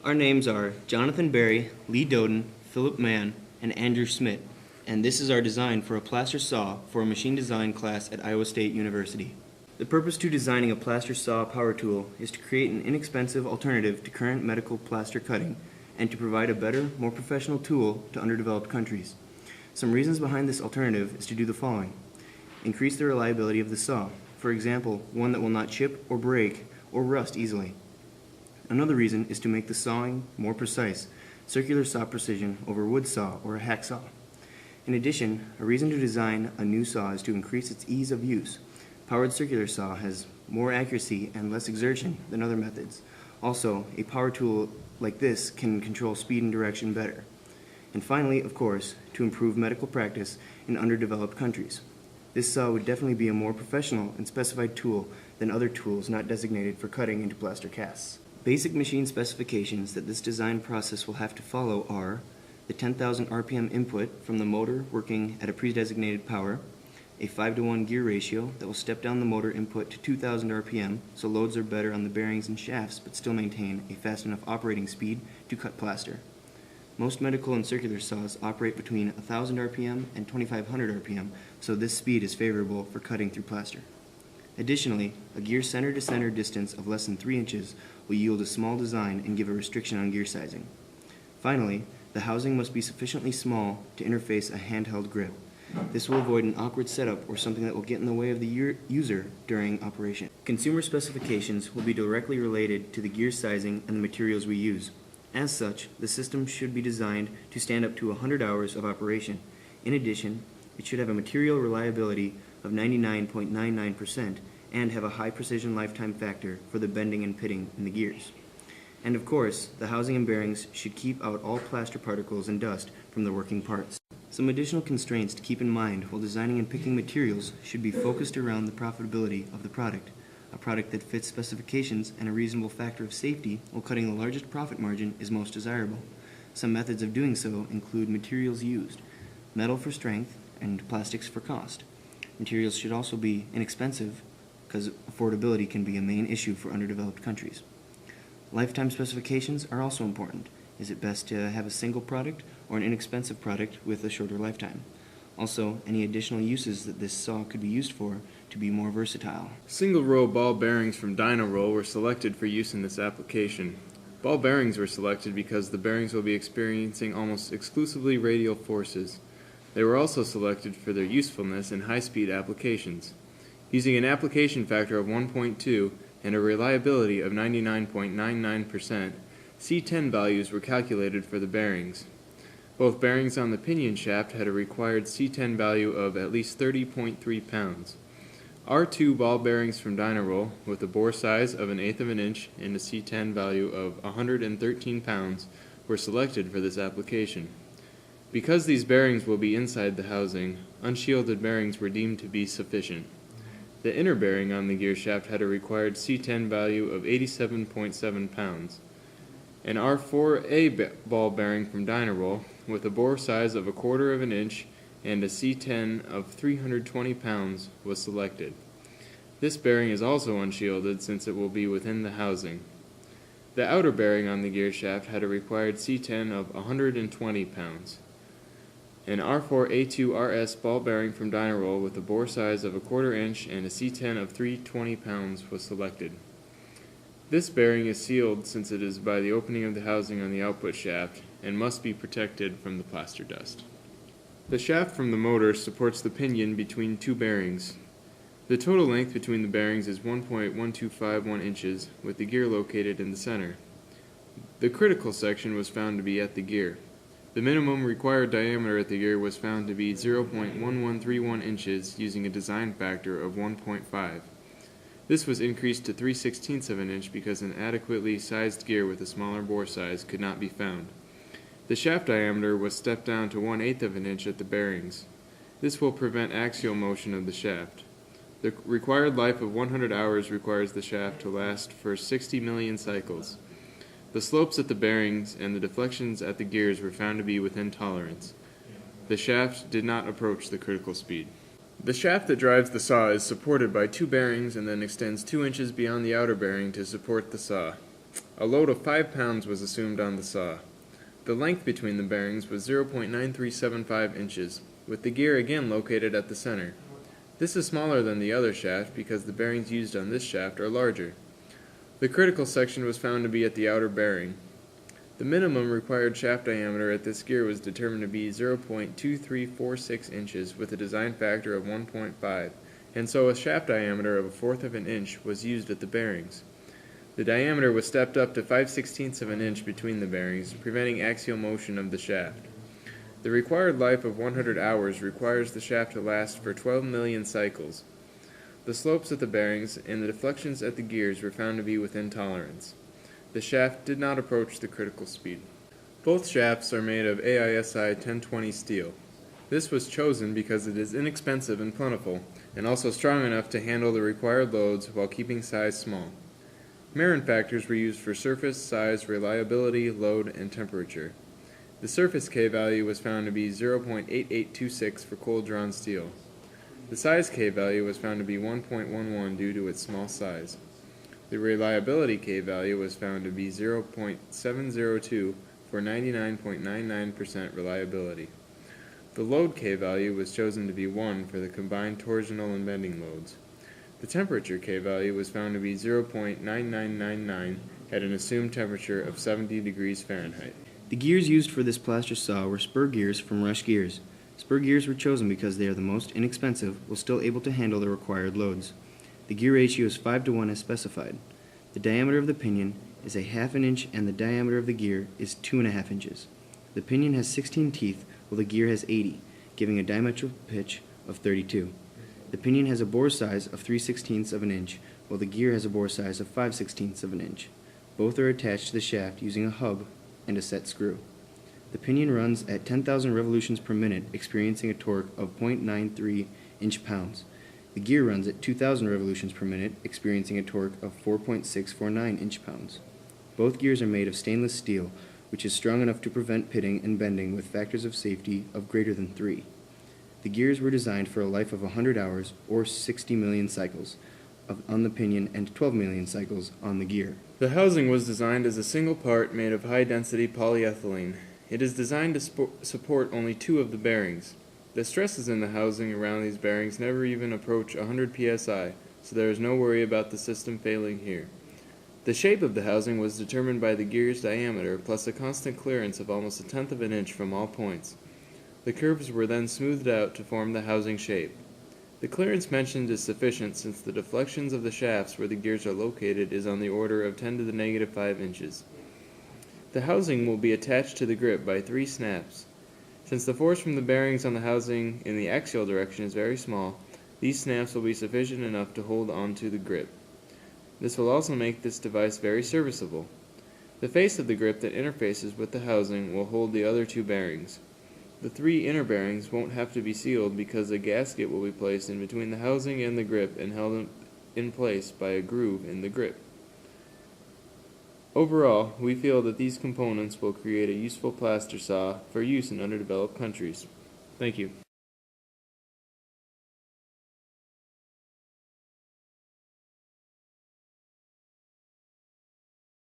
Our names are Jonathan Berrie, Lee Doeden, Phillip Mann, and Andrew Smidt, and this is our design for a plaster saw for a machine design class at Iowa State University. The purpose to designing a plaster saw power tool is to create an inexpensive alternative to current medical plaster cutting and to provide a better, more professional tool to underdeveloped countries. Some reasons behind this alternative is to do the following. Increase the reliability of the saw, for example, one that will not chip or break or rust easily. Another reason is to make the sawing more precise, circular saw precision over wood saw or a hacksaw. In addition, a reason to design a new saw is to increase its ease of use. Powered circular saw has more accuracy and less exertion than other methods. Also, a power tool like this can control speed and direction better. And finally, of course, to improve medical practice in underdeveloped countries. This saw would definitely be a more professional and specified tool than other tools not designated for cutting into plaster casts. Basic machine specifications that this design process will have to follow are the 10,000 RPM input from the motor working at a pre-designated power, a 5:1 gear ratio that will step down the motor input to 2,000 RPM so loads are better on the bearings and shafts but still maintain a fast enough operating speed to cut plaster. Most medical and circular saws operate between 1,000 RPM and 2,500 RPM, so this speed is favorable for cutting through plaster. Additionally, a gear center-to-center distance of less than 3 inches will yield a small design and give a restriction on gear sizing. Finally, the housing must be sufficiently small to interface a handheld grip. This will avoid an awkward setup or something that will get in the way of the user during operation. Consumer specifications will be directly related to the gear sizing and the materials we use. As such, the system should be designed to stand up to 100 hours of operation. In addition, it should have a material reliability of 99.99% and have a high precision lifetime factor for the bending and pitting in the gears. And of course, the housing and bearings should keep out all plaster particles and dust from the working parts. Some additional constraints to keep in mind while designing and picking materials should be focused around the profitability of the product. A product that fits specifications and a reasonable factor of safety while cutting the largest profit margin is most desirable. Some methods of doing so include materials used, metal for strength and plastics for cost. Materials should also be inexpensive because affordability can be a main issue for underdeveloped countries. Lifetime specifications are also important. Is it best to have a single product or an inexpensive product with a shorter lifetime? Also, any additional uses that this saw could be used for to be more versatile. Single-row ball bearings from Dyno-Roll were selected for use in this application. Ball bearings were selected because the bearings will be experiencing almost exclusively radial forces. They were also selected for their usefulness in high-speed applications. Using an application factor of 1.2 and a reliability of 99.99%, C10 values were calculated for the bearings. Both bearings on the pinion shaft had a required C10 value of at least 30.3 pounds. R2 ball bearings from Dyno-Roll with a bore size of 1/8 of an inch and a C10 value of 113 pounds were selected for this application. Because these bearings will be inside the housing, unshielded bearings were deemed to be sufficient. The inner bearing on the gear shaft had a required C10 value of 87.7 pounds. An R4A ball bearing from Dyno-Roll with a bore size of 1/4 of an inch and a C10 of 320 pounds was selected. This bearing is also unshielded since it will be within the housing. The outer bearing on the gear shaft had a required C10 of 120 pounds. An R4A2RS ball bearing from Dyno-Roll with a bore size of 1/4 inch and a C10 of 320 pounds was selected. This bearing is sealed since it is by the opening of the housing on the output shaft and must be protected from the plaster dust. The shaft from the motor supports the pinion between two bearings. The total length between the bearings is 1.1251 inches with the gear located in the center. The critical section was found to be at the gear. The minimum required diameter at the gear was found to be 0.1131 inches using a design factor of 1.5. This was increased to 3/16 of an inch because an adequately sized gear with a smaller bore size could not be found. The shaft diameter was stepped down to 1/8 of an inch at the bearings. This will prevent axial motion of the shaft. The required life of 100 hours requires the shaft to last for 60 million cycles. The slopes at the bearings and the deflections at the gears were found to be within tolerance. The shaft did not approach the critical speed. The shaft that drives the saw is supported by two bearings and then extends 2 inches beyond the outer bearing to support the saw. A load of 5 pounds was assumed on the saw. The length between the bearings was 0.9375 inches, with the gear again located at the center. This is smaller than the other shaft because the bearings used on this shaft are larger. The critical section was found to be at the outer bearing. The minimum required shaft diameter at this gear was determined to be 0.2346 inches with a design factor of 1.5, and so a shaft diameter of 1/4 of an inch was used at the bearings. The diameter was stepped up to 5/16 of an inch between the bearings, preventing axial motion of the shaft. The required life of 100 hours requires the shaft to last for 12 million cycles. The slopes at the bearings and the deflections at the gears were found to be within tolerance. The shaft did not approach the critical speed. Both shafts are made of AISI 1020 steel. This was chosen because it is inexpensive and plentiful, and also strong enough to handle the required loads while keeping size small. Marin factors were used for surface, size, reliability, load, and temperature. The surface K value was found to be 0.8826 for cold-drawn steel. The size K value was found to be 1.11 due to its small size. The reliability K value was found to be 0.702 for 99.99% reliability. The load K value was chosen to be 1 for the combined torsional and bending loads. The temperature K value was found to be 0.9999 at an assumed temperature of 70 degrees Fahrenheit. The gears used for this plaster saw were spur gears from Rush Gears. Spur gears were chosen because they are the most inexpensive, while still able to handle the required loads. The gear ratio is 5:1 as specified. The diameter of the pinion is 1/2 inch and the diameter of the gear is 2.5 inches. The pinion has 16 teeth while the gear has 80, giving a diametrical pitch of 32. The pinion has a bore size of 3/16 of an inch, while the gear has a bore size of 5/16 of an inch. Both are attached to the shaft using a hub and a set screw. The pinion runs at 10,000 revolutions per minute, experiencing a torque of 0.93 inch-pounds. The gear runs at 2,000 revolutions per minute, experiencing a torque of 4.649 inch-pounds. Both gears are made of stainless steel, which is strong enough to prevent pitting and bending with factors of safety of greater than 3. The gears were designed for a life of 100 hours or 60 million cycles on the pinion and 12 million cycles on the gear. The housing was designed as a single part made of high-density polyethylene. It is designed to support only 2 of the bearings. The stresses in the housing around these bearings never even approach 100 psi, so there is no worry about the system failing here. The shape of the housing was determined by the gear's diameter plus a constant clearance of almost 1/10 of an inch from all points. The curves were then smoothed out to form the housing shape. The clearance mentioned is sufficient since the deflections of the shafts where the gears are located is on the order of 10 to the -5 inches. The housing will be attached to the grip by 3 snaps. Since the force from the bearings on the housing in the axial direction is very small, these snaps will be sufficient enough to hold onto the grip. This will also make this device very serviceable. The face of the grip that interfaces with the housing will hold the other 2 bearings. The 3 inner bearings won't have to be sealed because a gasket will be placed in between the housing and the grip and held in place by a groove in the grip. Overall, we feel that these components will create a useful plaster saw for use in underdeveloped countries. Thank you.